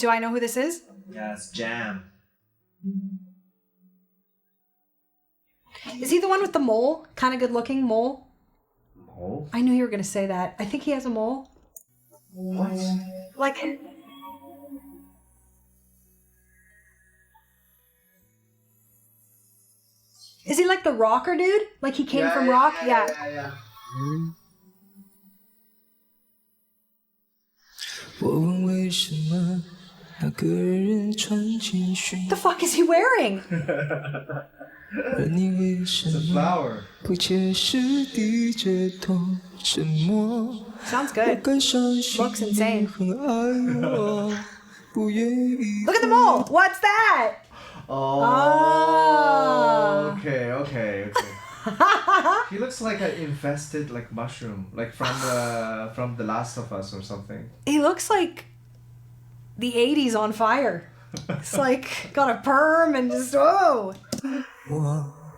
Do I know who this is? Yeah, it's Jam. Is he the one with the mole? Kind of good looking mole? Mole? I knew you were going to say that. I think he has a mole. What? Like... Is he like the rocker dude? Like he came from rock? Yeah. The fuck is he wearing? It's a flower. Sounds good. Looks insane. Look at the mole! What's that? Oh. Okay. He looks like an infested like mushroom, like from the Last of Us or something. He looks like the 80s on fire. It's like got a perm and just whoa.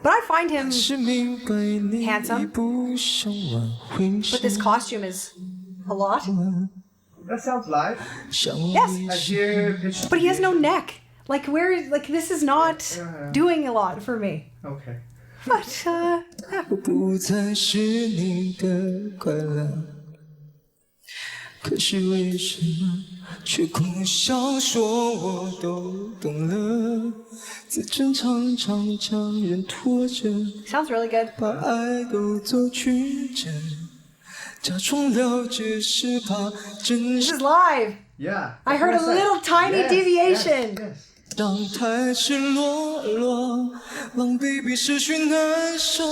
But I find him handsome. But this costume is a lot. That sounds live. Yes. But he has no neck. Like this is not doing a lot for me. Okay. But yeah. Sounds really good. This is live. Yeah. I heard a little tiny deviation. Yes. 让太赤裸裸，狼狈比失去难受。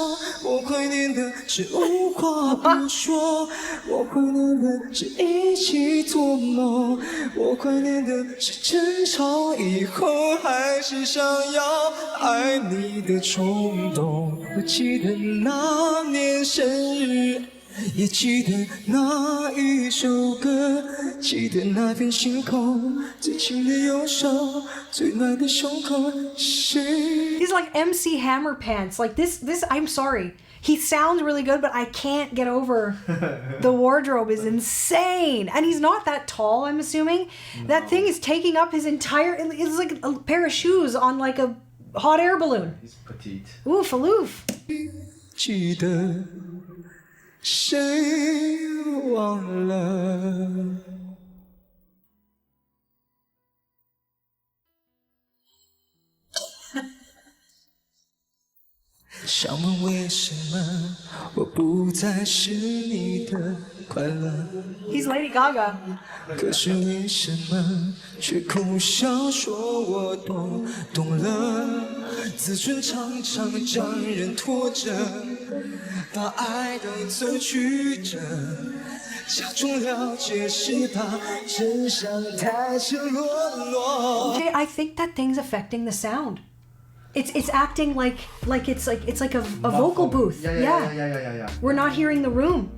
我怀念的是无话不说，我怀念的是一起做梦，我怀念的是争吵以后还是想要爱你的冲动。我记得那年生日。 也记得那一首歌，记得那片星空，最轻的右手，最暖的胸口。He's like MC Hammer Pants. Like this. I'm sorry. He sounds really good, but I can't get over the wardrobe is insane. And he's not that tall, I'm assuming. No. That thing is taking up his entire... It's like a pair of shoes on like a hot air balloon. He's petite. Oof, aloof. 记得谁忘了？ 想问为什么我不再是你的快乐 He's Lady Gaga. 可是为什么却苦笑说我懂了？自尊常常将人拖着，把爱都走曲折，假装了解是怕真相太赤裸裸。 Okay, I think that thing's affecting the sound. It's acting like it's like a vocal booth. Yeah. We're not hearing the room.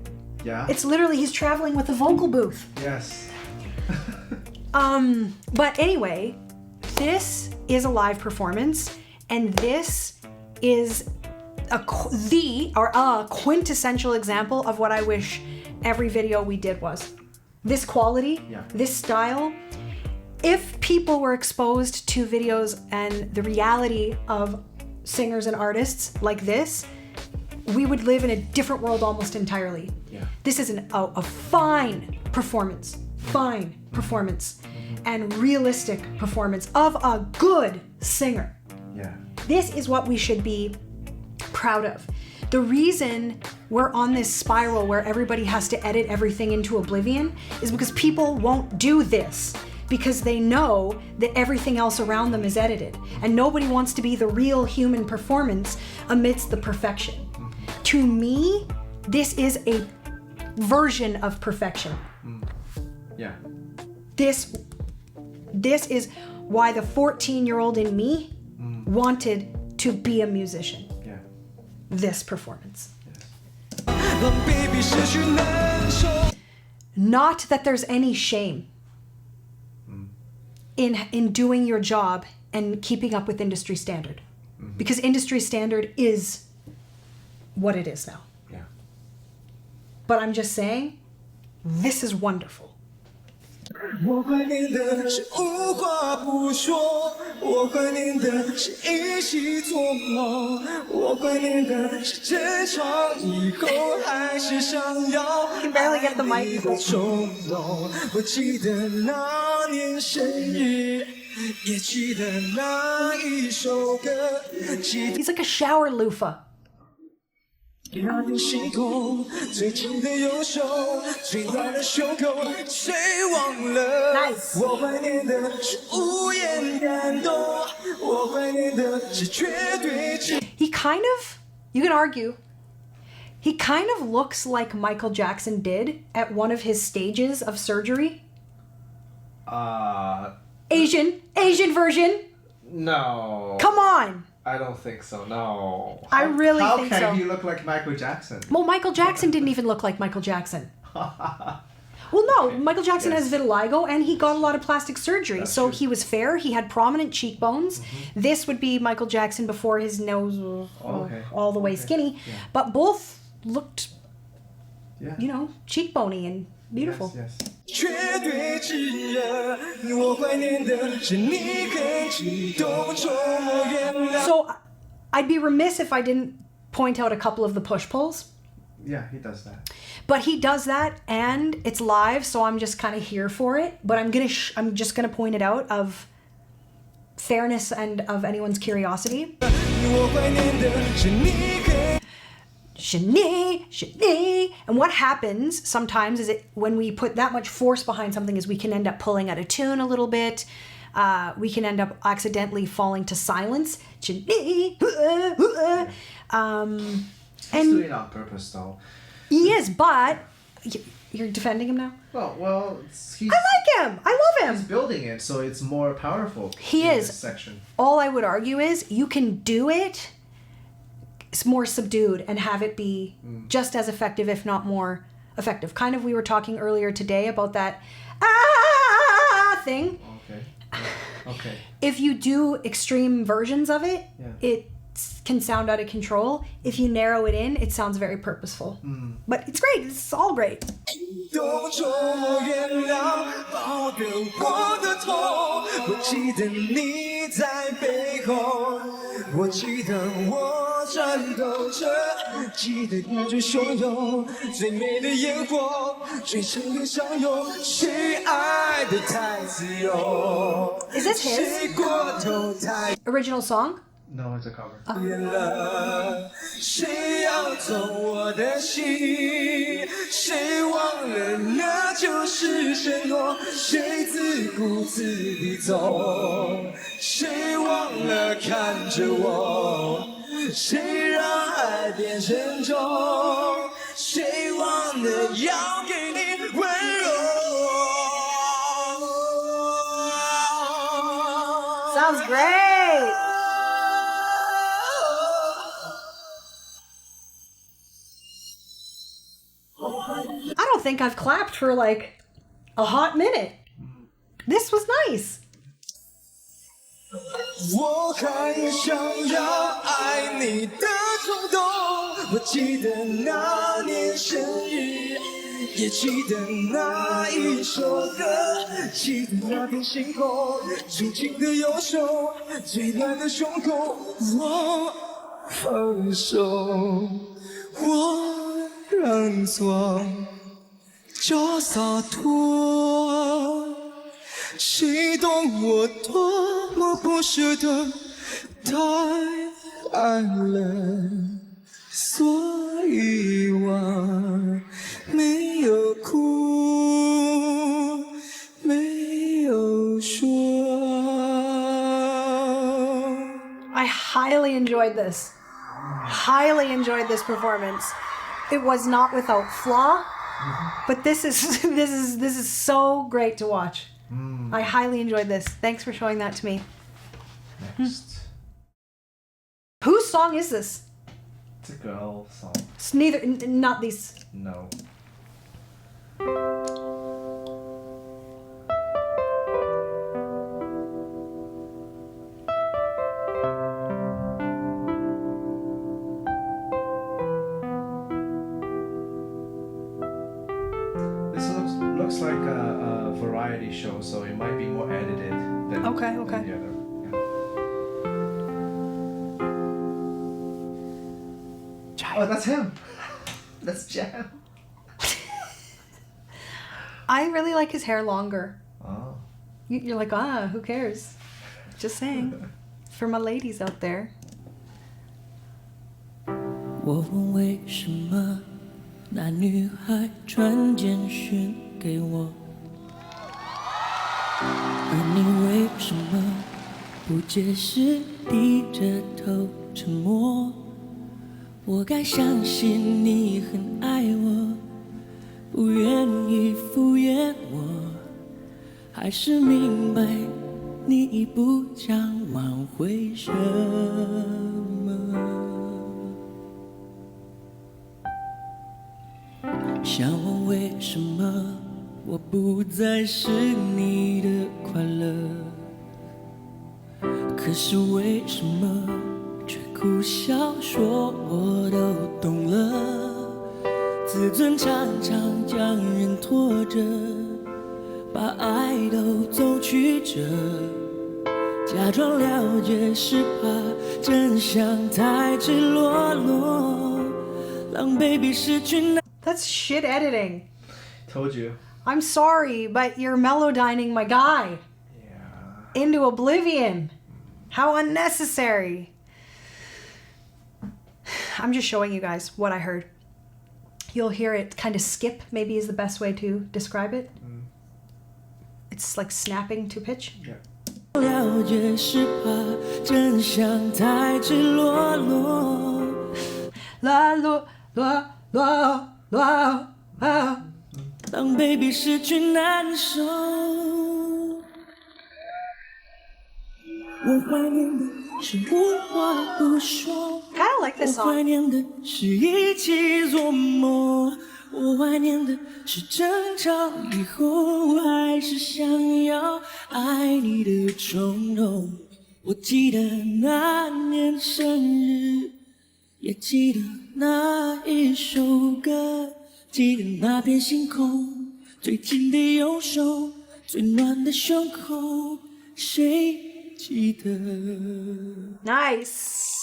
Yeah. It's literally he's traveling with a vocal booth. Yes. But anyway, this is a live performance, and this is a quintessential example of what I wish every video we did was. This quality, this style. If people were exposed to videos and the reality of singers and artists like this, we would live in a different world almost entirely. Yeah. This is a fine performance, and realistic performance of a good singer. Yeah. This is what we should be proud of. The reason we're on this spiral where everybody has to edit everything into oblivion is because people won't do this. Because they know that everything else around them is edited. And nobody wants to be the real human performance amidst the perfection. To me, this is a version of perfection. Yeah. This is why the 14-year-old in me wanted to be a musician. Yeah. This performance. Yes. Not that there's any shame in doing your job and keeping up with industry standard. Because industry standard is what it is now. Yeah. But I'm just saying, this is wonderful. 我怀念的是无话不说，我怀念的是一起做梦，我怀念的是争吵以后还是想要 Can barely get the mic. 的冲动。我记得那年生日，也记得那一首歌，记得 He's like a shower loofah. 那天心痛，最紧的右手，最暖的胸口，谁忘了 Nice. 我怀念的是无言感动，我怀念的是绝对值。 He kind of, you can argue, he kind of looks like Michael Jackson did at one of his stages of surgery. Asian version. No. Come on. I don't think so. No. I really how think can so. he look like Michael Jackson? Well, Michael Jackson didn't even look like Michael Jackson. Well, no, Michael Jackson Yes. has vitiligo and he got a lot of plastic surgery. That's So true. he was fair. He had prominent cheekbones. This would be Michael Jackson before his nose was Okay. all the way Okay. skinny. Yeah. But both looked, Yeah. you know, cheekbony and beautiful. Yes, yes. 绝对炙热，我怀念的是你很激动，周末原谅。 So I'd be remiss if I didn't point out a couple of the push pulls. Yeah, he does that. But he does that and it's live, so I'm just kind of here for it. But I'm just gonna point it out of fairness and of anyone's curiosity. 我怀念的是你很 Shani. And what happens sometimes is when we put that much force behind something is we can end up pulling out of tune a little bit. We can end up accidentally falling to silence. He's And doing it on purpose, though. he is, but you're defending him now? Well, he's I like him. I love he's him. building it, so it's more powerful. He in is. This section. All I would argue is you can do it more subdued and have it be just as effective, if not more effective. Kind of, we were talking earlier today about that thing. Okay. Okay. If you do extreme versions of it, Yeah. it can sound out of control. If you narrow it in, it sounds very purposeful. But it's great. It's all great. 动，周末原谅，抱着我的痛，我记得你在背后，我记得我颤抖着，记得那最汹涌，最美的烟火，最深的相拥，谁爱的太自由 Is this his? 谁过头太 Original song? No, it's a cover. 远了，谁要走我的心？谁忘了那就是承诺？谁自顾自地走？谁忘了看着我？谁让爱变沉重？谁忘了要给你温柔 Sounds great. I don't think I've clapped for like a hot minute. This was nice. 我还想要爱你的冲动，我记得那年生日，也记得那一首歌，记得那片星空，最紧的右手，最暖的胸口。我放手，我让座，叫洒脱。谁懂我多么不舍得，太爱了，所以我没有哭，没有说。 I highly enjoyed this. Highly enjoyed this performance. It was not without flaw, but this is so great to watch. I highly enjoyed this. Thanks for showing that to me. Next. Whose song is this? It's a girl song. It's neither, not these. No. This looks like a variety show, so it might be more edited than, Okay. than the other. Yeah. Oh, that's him. That's Jam. I really like his hair longer. Oh. You're like, who cares? Just saying. For my ladies out there. 我问为什么那女孩传简讯给我，而你为什么不解释，低着头沉默？我该相信你很爱我，不愿意敷衍我，还是明白你已不想挽回什么？想问为什么我不再是你的快乐？可是为什么却苦笑说我都懂了？自尊常常将人拖着，把爱都走曲折，假装了解是怕真相太赤裸裸，让 baby 失去那。 That's shit editing. Told you. I'm sorry, but you're melodyning my guy Yeah. into oblivion. How unnecessary. I'm just showing you guys what I heard. You'll hear it kind of skip, maybe is the best way to describe it. It's like snapping to pitch. Yeah. 了解是怕真相太赤裸裸。 La lo la la la la. 当 baby 失去难受，我怀念的是无话不说。 Kind of like this 我怀 song. 念的是一起做梦，我怀念的是争吵以后还是想要爱你的冲动。我记得那年生日，也记得那一首歌，记得那片星空，最紧的右手，最暖的胸口，谁记得？ Nice.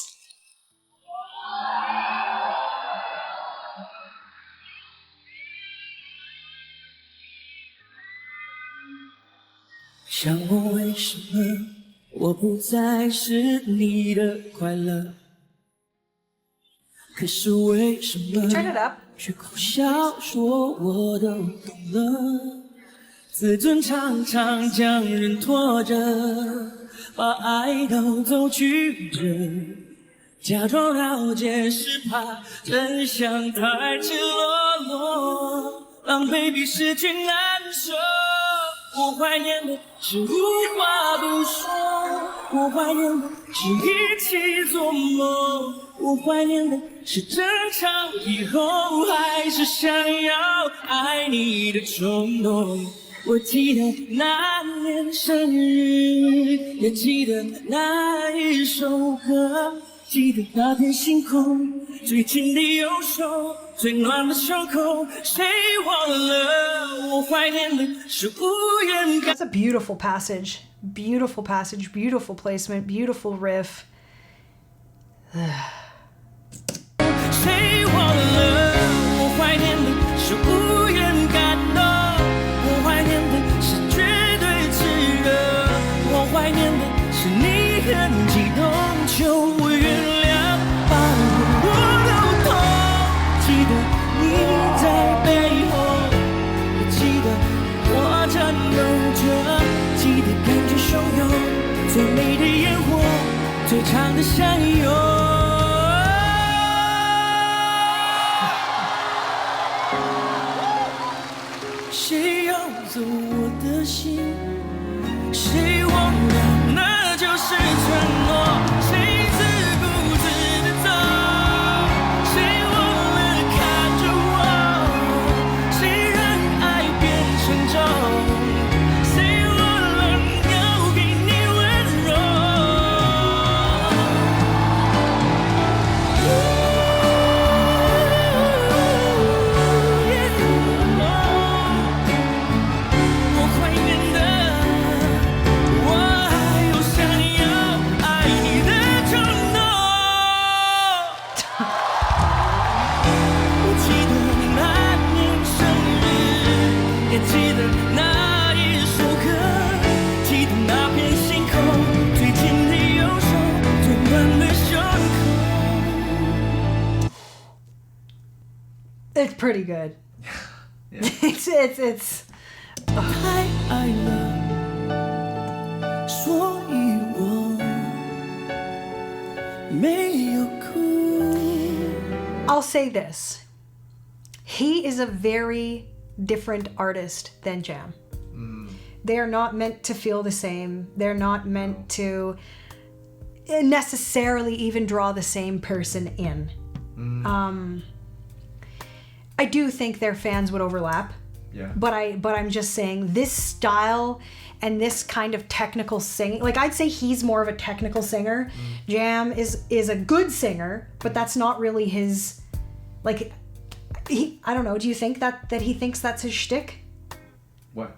想问为什么我不再是你的快乐？可是为什么 Turn it up. 却苦笑说我都懂了？自尊常常将人拖着，把爱都走曲折，假装了解是怕真相太赤裸裸，让 baby 失去难受。我怀念的是无话不说，我怀念的是一起做梦，我怀念的是争吵以后还是想要爱你的冲动。我记得那年生日，也记得那一首歌，记得那片星空，最紧的右手，最暖的胸口，谁忘了？我怀念的是无言感。 That's a beautiful passage. Beautiful passage. Beautiful placement. Beautiful riff. 谁忘了？我怀念的是无言感动，我怀念的是绝对炽热，我怀念的是你很激动，求我原谅，把我都痛。记得你在背后，也记得我颤抖着，记得感觉汹涌，最美的烟火，最长的相拥。It's pretty good. Yeah. It's 太爱了，所以我没有哭。 I'll say this. He is a very different artist than Jam. They are not meant to feel the same. They're not meant to necessarily even draw the same person in. I do think their fans would overlap. Yeah. But I'm just saying this style and this kind of technical singing, like I'd say he's more of a technical singer. Jam is a good singer, but that's not really his, like, I don't know, do you think that he thinks that's his shtick? What?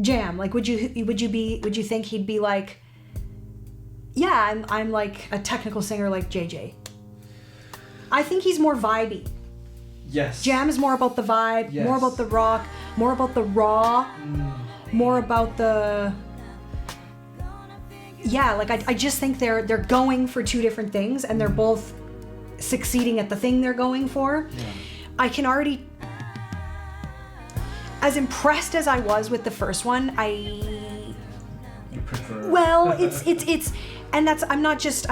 Jam, like would you think he'd be like, yeah, I'm like a technical singer like JJ? I think he's more vibey. Yes. Jam is more about the vibe, Yes. more about the rock, more about the raw, more about the... Yeah, like I just think they're going for two different things and they're both succeeding at the thing they're going for. Yeah. I can already... As impressed as I was with the first one, You prefer... well, it's and that's I'm not just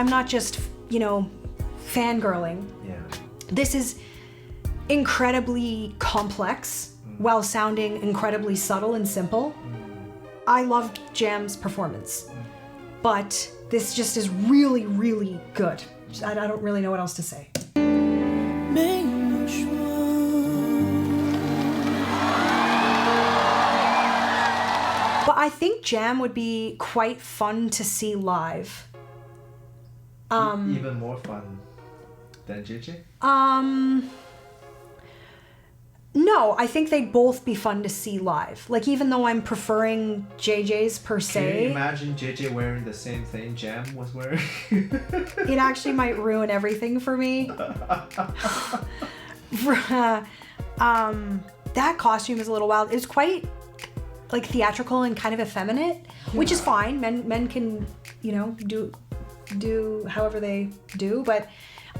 fangirling. Yeah. This is incredibly complex while sounding incredibly subtle and simple. I loved Jam's performance, but this just is really, really good. I don't really know what else to say. 没有说。 But I think Jam would be quite fun to see live. Even more fun than JJ? No, I think they'd both be fun to see live. Like, even though I'm preferring JJ's per Can you se, imagine JJ wearing the same thing Jam was wearing? it actually might ruin everything for me. That costume is a little wild. It's quite like theatrical and kind of effeminate, which is fine. Men can, do however they do. But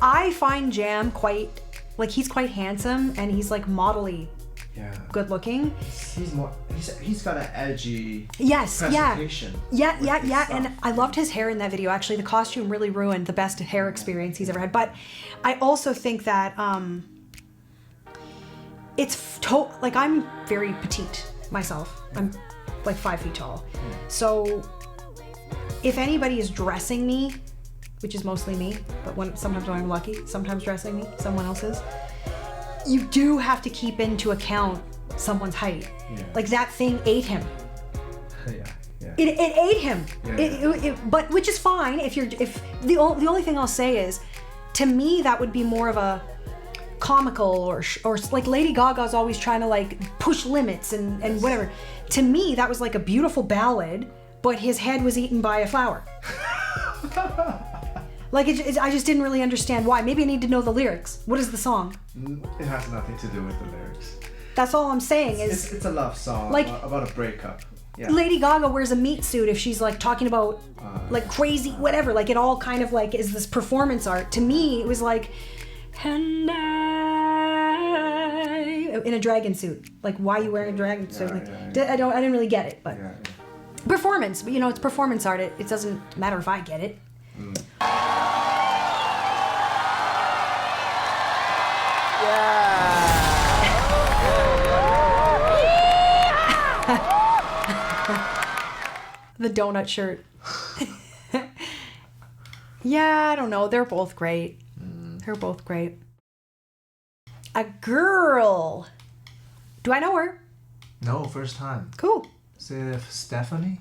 I find Jam quite, like, he's quite handsome and he's like modelly, Yeah. good looking. He's got an edgy Yes, yeah. presentation. Yeah. stuff. And I loved his hair in that video. Actually, the costume really ruined the best hair experience he's ever had. But I also think that like, I'm very petite myself. I'm like 5 feet tall. So if anybody is dressing me, which is mostly me, but sometimes when I'm lucky, sometimes dressing me, someone else is, you do have to keep into account someone's height. Yeah. Like, that thing ate him. Yeah. It ate him. Yeah. But which is fine if the only thing I'll say is, to me, that would be more of a comical or like Lady Gaga's always trying to like push limits and whatever. To me, that was like a beautiful ballad, but his head was eaten by a flower. Like, I just didn't really understand why. Maybe I need to know the lyrics. What is the song? It has nothing to do with the lyrics. That's all I'm saying It's a love song, like, about a breakup. Yeah. Lady Gaga wears a meat suit if she's like talking about like crazy whatever. Like, it all kind of like is this performance art. To me, it was like, and I in a dragon suit. Like, why are you wearing a dragon suit? Like, I didn't really get it, but performance. But it's performance art. It doesn't matter if I get it. The donut shirt. Yeah, I don't know. They're both great. They're both great. A girl. Do I know her? No, first time. Cool. Is it Stephanie?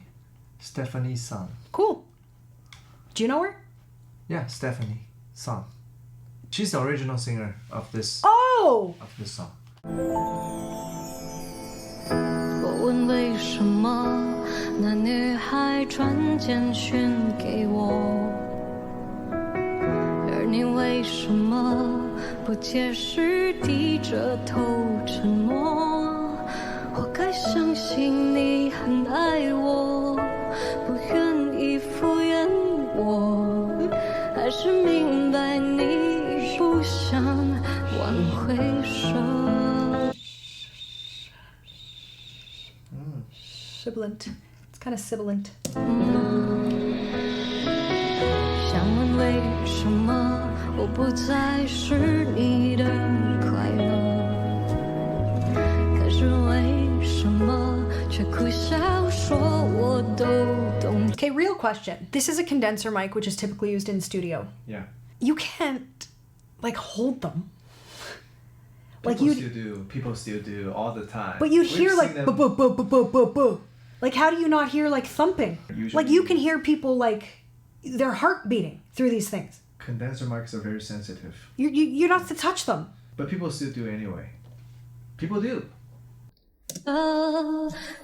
Stephanie's son. Cool. Do you know her? Yeah, Stephanie son. She's the original singer of this Oh! song. 我问为什么那女孩传简讯给我，而你为什么不解释，低着头沉默？我该相信你很爱我，不愿意敷衍我，还是明白你不想挽回什么？ Sibilant. It's kind of sibilant. 想问为什么我不再是你的快乐？可是为什么却苦笑说我都懂？ Okay, real question. This is a condenser mic, which is typically used in studio. Yeah. You can't, like, hold them. Like People still do all the time. But you'd We've hear seen like them- bu bu bu bu bu bu bu. Like, how do you not hear like thumping? Usually- Like, you can hear people like their heart beating through these things. Condenser mics are very sensitive, You're not to touch them. but people still do anyway. People do.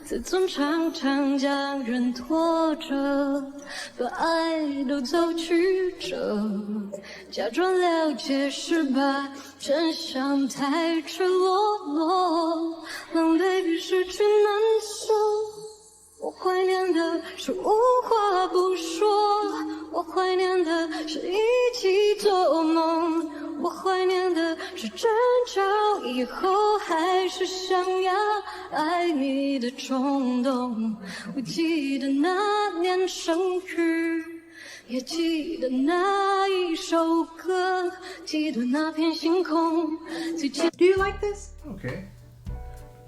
自尊常常将人拖着，把爱都走曲折，假装了解失败，真相太赤裸裸，狼狈比失去难受。我怀念的是无话不说，我怀念的是一起做梦，我怀念的是争吵以后还是想要爱你的冲动。我记得那年生日，也记得那一首歌，记得那片星空，最近 Do you like this? Okay.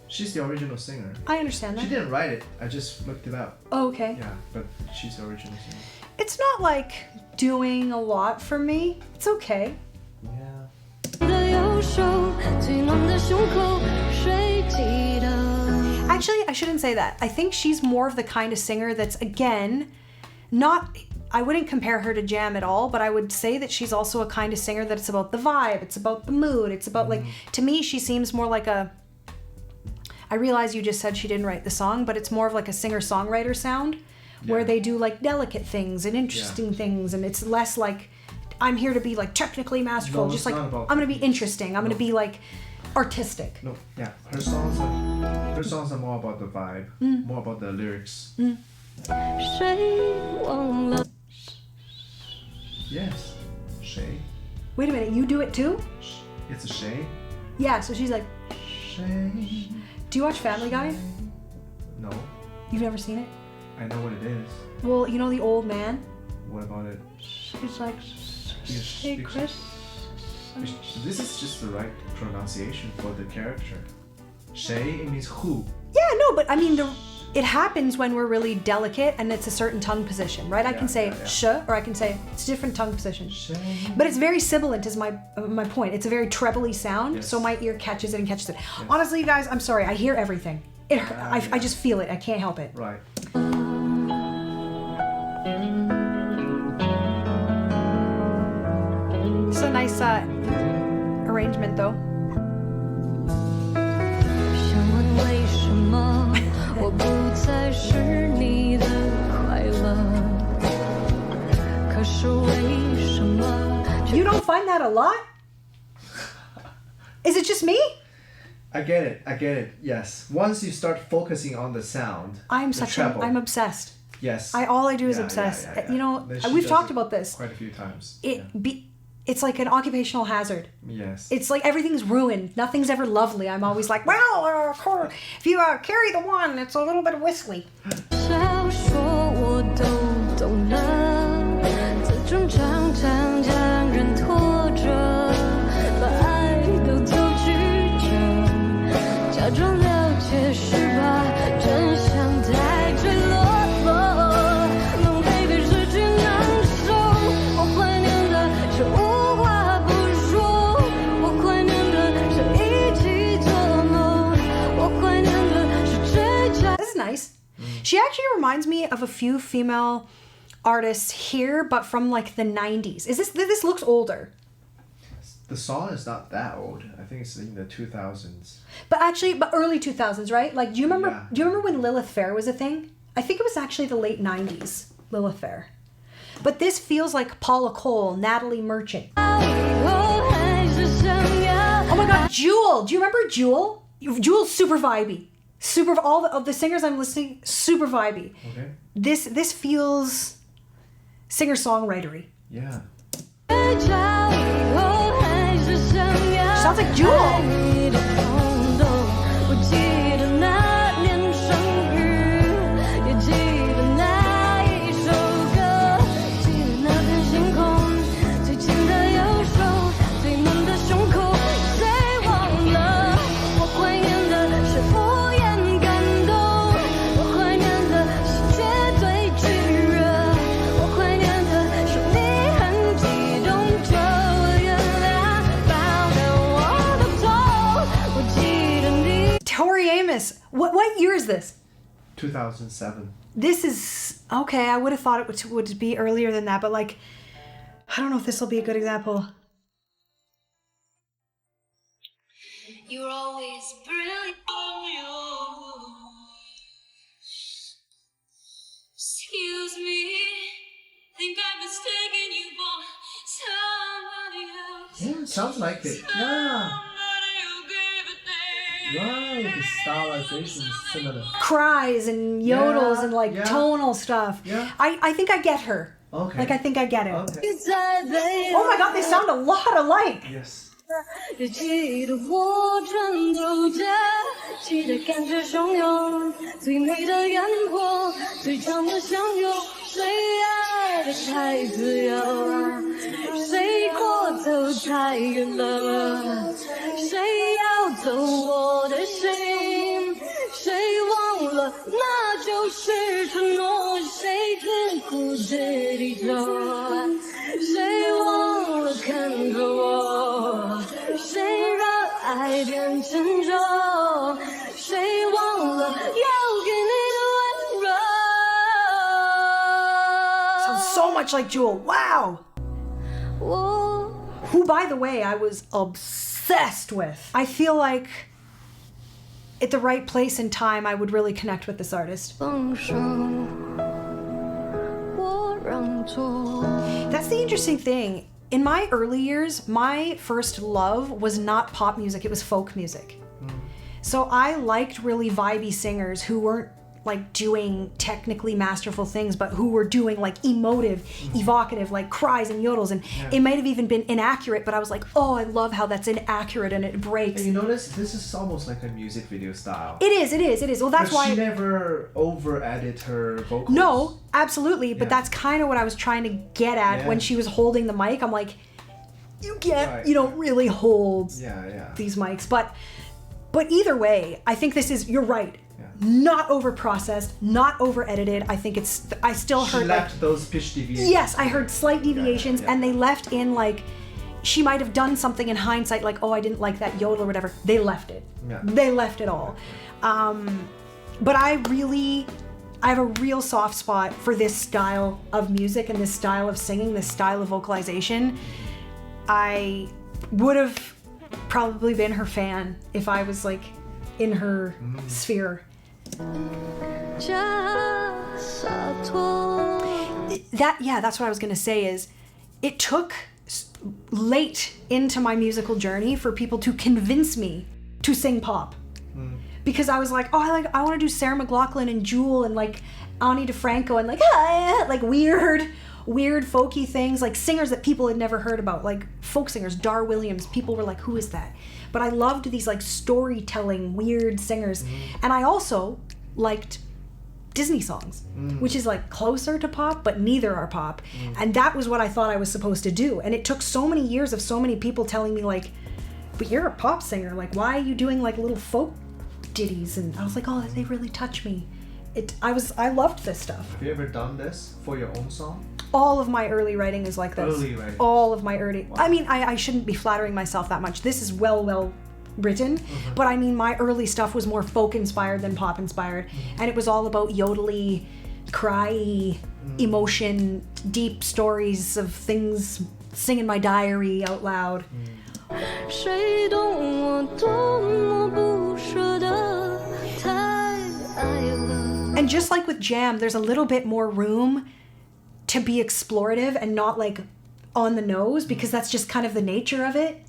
She's the original singer. I understand She that. didn't write it. I just looked it up. Oh, okay. Yeah, but she's the original singer. It's not like doing a lot for me. It's okay. Yeah. 的右手，最暖的胸口，谁记得？ Actually, I shouldn't say that. I think she's more of the kind of singer that's, again, not... I wouldn't compare her to Jam at all, but I would say that she's also a kind of singer that's about the vibe. It's about the mood. It's about, like... To me, she seems more like a... I realize you just said she didn't write the song, but it's more of like a singer-songwriter sound where Yeah. they do like delicate things and interesting things, and it's less like I'm here to be like technically masterful. No, just it's like not about I'm gonna be techniques. interesting. I'm gonna be like artistic. No, yeah. Her songs are more about the vibe, more about the lyrics. 谁忘了？ Yes. Shay. Wait a minute, you do it too? It's a Shay. Yeah. So she's like, Shay. do you watch Family Guy? No, You've never seen it? I know what it is. Well, you know the old man. What about it? He's like, hey Speak- Chris. This is just the right pronunciation for the character. Shay, it means who. Yeah, no, but I mean it happens when we're really delicate and it's a certain tongue position, right? I can say sh, or I can say it's a different tongue position. Shay. But it's very sibilant is my point. It's a very trebly sound, Yes. so my ear catches it and catches it. Honestly, you guys, I'm sorry. I hear everything. I just feel it. I can't help it. Right. It's a nice arrangement, though. 想问为什么我不再是你的快乐？可是为什么却 You don't find that a lot? Is it just me? I get it. Yes. Once you start focusing on the sound, I'm the such treble, I'm obsessed. Yes. All I do is Yeah, obsess. yeah, yeah, yeah. You know, Then she we've does talked it about this. quite a few times. It's like an occupational hazard. Yes. It's like everything's ruined. Nothing's ever lovely. I'm always like, well, if you carry the one, it's a little bit whistly. 笑说我都懂了，自尊常常将人拖着，把爱都走曲折，假装了解失败，真相太坠落。狼狈比失去难受，我怀念的是无话不说，我怀念的是一起做梦，我怀念的是追找。 This is nice. She actually reminds me of a few female artists here, but from like the 90s. This looks older. The song is not that old. I think it's in the 2000s. But early 2000s, right? Like, do you remember? Yeah. Do you remember when Lilith Fair was a thing? I think it was actually the late 90s, Lilith Fair. But this feels like Paula Cole, Natalie Merchant. Oh my God, Jewel! Do you remember Jewel? Jewel's super vibey. All of the singers I'm listening, super vibey. Okay. This feels singer-songwritery. Yeah. Sounds like Jewel. Tori Amos. What year is this? 2007. This is okay. I would have thought it would be earlier than that, but like, I don't know if this will be a good example. You're always brilliant. Excuse me, think I'm mistaken you for somebody else. Yeah, it sounds like it. Yeah. Right, the stylization is similar. Cries and yodels and like yeah. tonal stuff. Yeah. I think I get her. Okay. Like I think I get it. Okay. Oh my god, they sound a lot alike. Yes. 日记的我转走着，记得感觉汹涌，最美的烟火，最长的相拥，谁爱的太自由，谁过走太远了，谁要走我的心，谁忘了那就是承诺，谁自顾自地走，谁忘了看着我。谁让爱变沉重？谁忘了要给你的温柔 Sounds so much like Jewel. Wow. Who, by the way, I was obsessed with. I feel like at the right place and time, I would really connect with this artist. 放手，我让座。 That's the interesting thing. In my early years, my first love was not pop music, it was folk music. So I liked really vibey singers who weren't like doing technically masterful things, but who were doing like emotive, evocative, like cries and yodels. And it might have even been inaccurate, but I was like, oh, I love how that's inaccurate and it breaks. And you notice this is almost like a music video style. It is. Well, that's but why she never over-edit her vocals. No, absolutely. But Yeah. that's kind of what I was trying to get at Yeah. when she was holding the mic. I'm like, Right. you don't really hold Yeah. these mics. But either way, I think this is, you're right. Yeah. Not over processed, not over edited. I think I still She heard left those pitch deviations. yes, I heard slight deviations yeah. and they left in like, she might have done something in hindsight like, oh, I didn't like that yodel or whatever. They left it. Yeah. They left it all. But I have a real soft spot for this style of music and this style of singing, this style of vocalization. I would have probably been her fan if I was like in her sphere. That's what I was gonna say is it took late into my musical journey for people to convince me to sing pop. Because I was like, oh, I want to do Sarah McLachlan and Jewel and like Ani DeFranco and like weird folky things, like singers that people had never heard about, like folk singers, Dar Williams. People were like, who is that? But I loved these like storytelling weird singers. And I also liked Disney songs, which is like closer to pop, but neither are pop. And that was what I thought I was supposed to do. And it took so many years of so many people telling me like, but you're a pop singer. Like, why are you doing like little folk ditties? And I was like, oh, they really touch me. I loved this stuff. Have you ever done this for your own song? All of my early writing is like this. Early writing. All of my early. I mean, I shouldn't be flattering myself that much. This is well written, but I mean, my early stuff was more folk inspired than pop inspired, and it was all about yodely, cry, emotion, deep stories of things, singing my diary out loud. 谁懂我多么不舍得，太爱了。 And just like with Jam, there's a little bit more room to be explorative and not like on the nose, because that's just kind of the nature of it.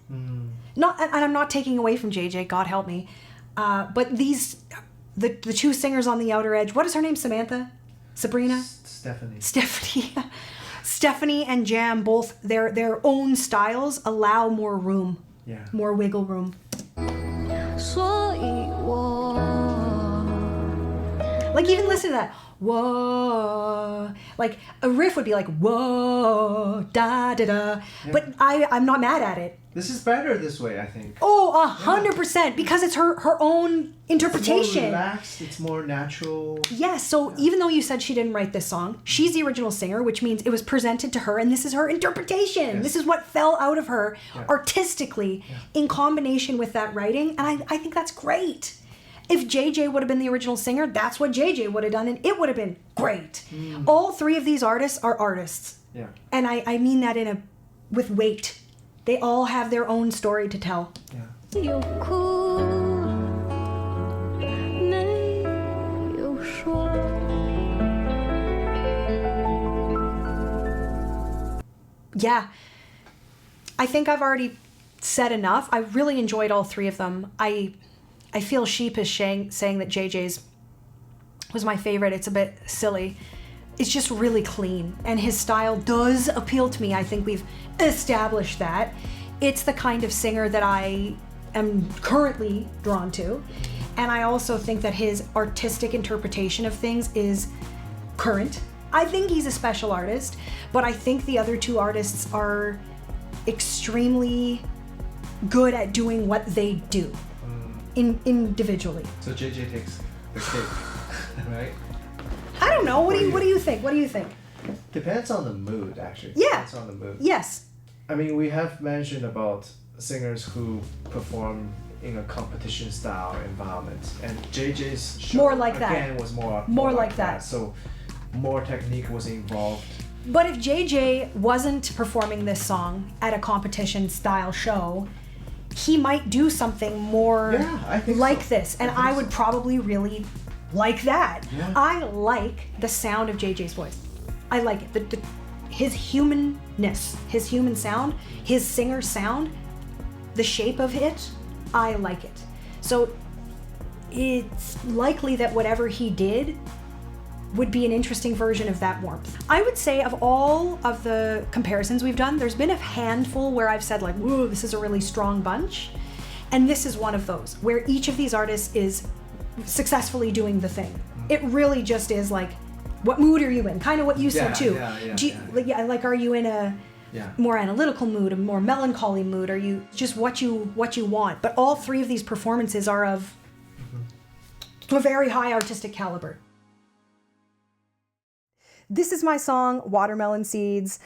Not, and I'm not taking away from JJ, God help me. But the two singers on the outer edge, what is her name? Samantha? Sabrina? Stephanie. Stephanie and Jam, both their own styles allow more room. Yeah. More wiggle room. 所以我 Like even listen to that. Whoa. Like a riff would be like whoa da da da. Yeah. But I'm not mad at it. This is better this way, I think. Oh, 100%, because it's her own interpretation. It's more relaxed, it's more natural. Yes, so even though you said she didn't write this song, she's the original singer, which means it was presented to her and this is her interpretation. Yes. This is what fell out of her artistically in combination with that writing, and I think that's great. If JJ would have been the original singer, that's what JJ would have done, and it would have been great. All three of these artists are artists. Yeah. And I mean that with weight. They all have their own story to tell. Yeah. 有哭没有说 Yeah. I think I've already said enough. I really enjoyed all three of them. I feel sheepish saying that JJ's was my favorite. It's a bit silly. It's just really clean, and his style does appeal to me. I think we've established that. It's the kind of singer that I am currently drawn to, and I also think that his artistic interpretation of things is current. I think he's a special artist, but I think the other two artists are extremely good at doing what they do individually. So JJ takes the cake, right? I don't know. What do you think? What do you think? Depends on the mood, actually. Yeah. Depends on the mood. Yes. I mean, we have mentioned about singers who perform in a competition style environment, and JJ's show More like that. again was more like that. So more technique was involved. But if JJ wasn't performing this song at a competition style show, he might do something more I think like so. this, and I would probably really like that. Yeah. I like the sound of JJ's voice. I like it. His humanness, his human sound, his singer sound, the shape of it, I like it. So it's likely that whatever he did would be an interesting version of that warmth. I would say of all of the comparisons we've done, there's been a handful where I've said like, whoa, this is a really strong bunch. And this is one of those, where each of these artists is successfully doing the thing. It really just is like, what mood are you in? Kind of what you said too. Like, are you in a more analytical mood, a more melancholy mood? Are you just what you want? But all three of these performances are of a very high artistic caliber. This is my song, Watermelon Seeds.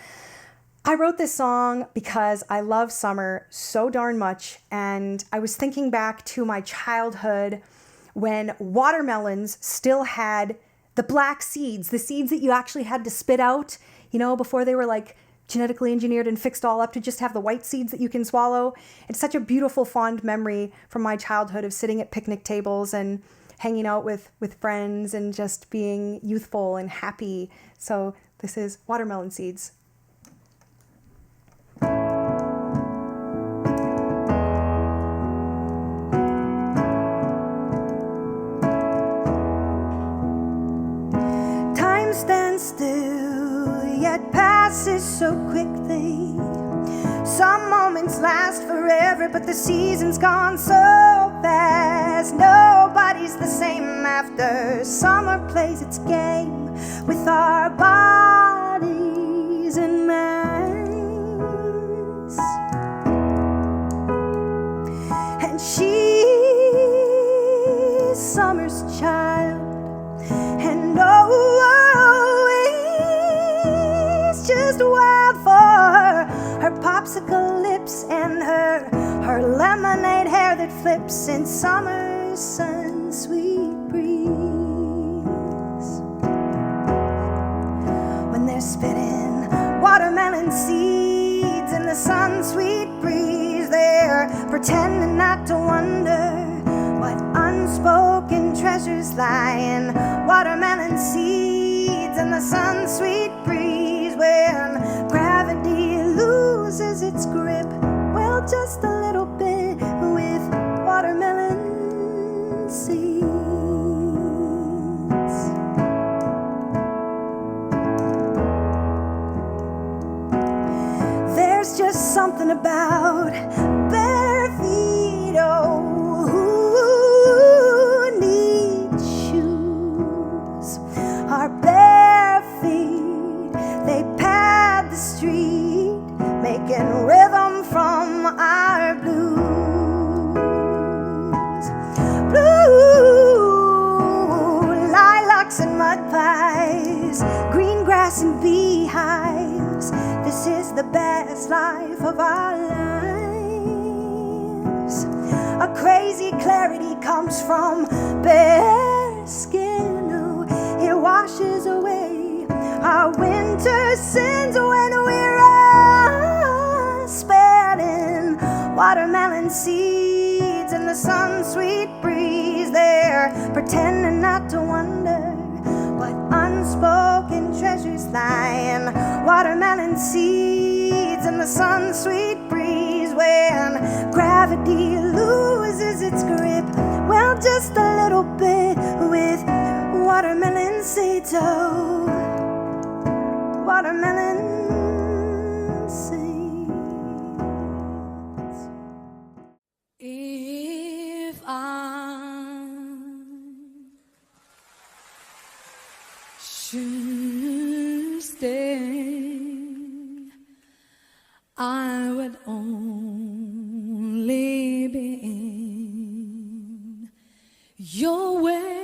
I wrote this song because I love summer so darn much, and I was thinking back to my childhood when watermelons still had the black seeds, the seeds that you actually had to spit out, you know, before they were like genetically engineered and fixed all up to just have the white seeds that you can swallow. It's such a beautiful, fond memory from my childhood of sitting at picnic tables and hanging out with friends and just being youthful and happy. So this is Watermelon Seeds. Time stands still, yet passes so quickly. Some moments last forever, but the season's gone so fast. Nobody's the same after summer plays its game with our bodies and minds. And she's summer's child, and always just wild for her popsicle lips and her lemonade hair that flips in summer's sun sweet breeze. When they're spitting watermelon seeds in the sun sweet breeze, they're pretending not to wonder what unspoken treasures lie in watermelon seeds in the sun sweet breeze. When gravity loses its grip, well, just a little bit with watermelon seeds. There's just something about bare feet, oh, who need shoes? Our bare feet, they pad the street, making rhythm from our blues. Blue lilacs and mud pies, green grass and beehives. This is the best life of our lives. A crazy clarity comes from bare skin. Oh, it washes away our winter sins when we're spared in watermelon seeds and the sun's sweet breeze. They're pretending not to wonder what unspoken treasures lie in watermelon seeds and the sun's sweet breeze. When gravity loses its grip, well, just a little bit with watermelon seeds. Oh, watermelon seeds. If I should stay, I would only be in your way.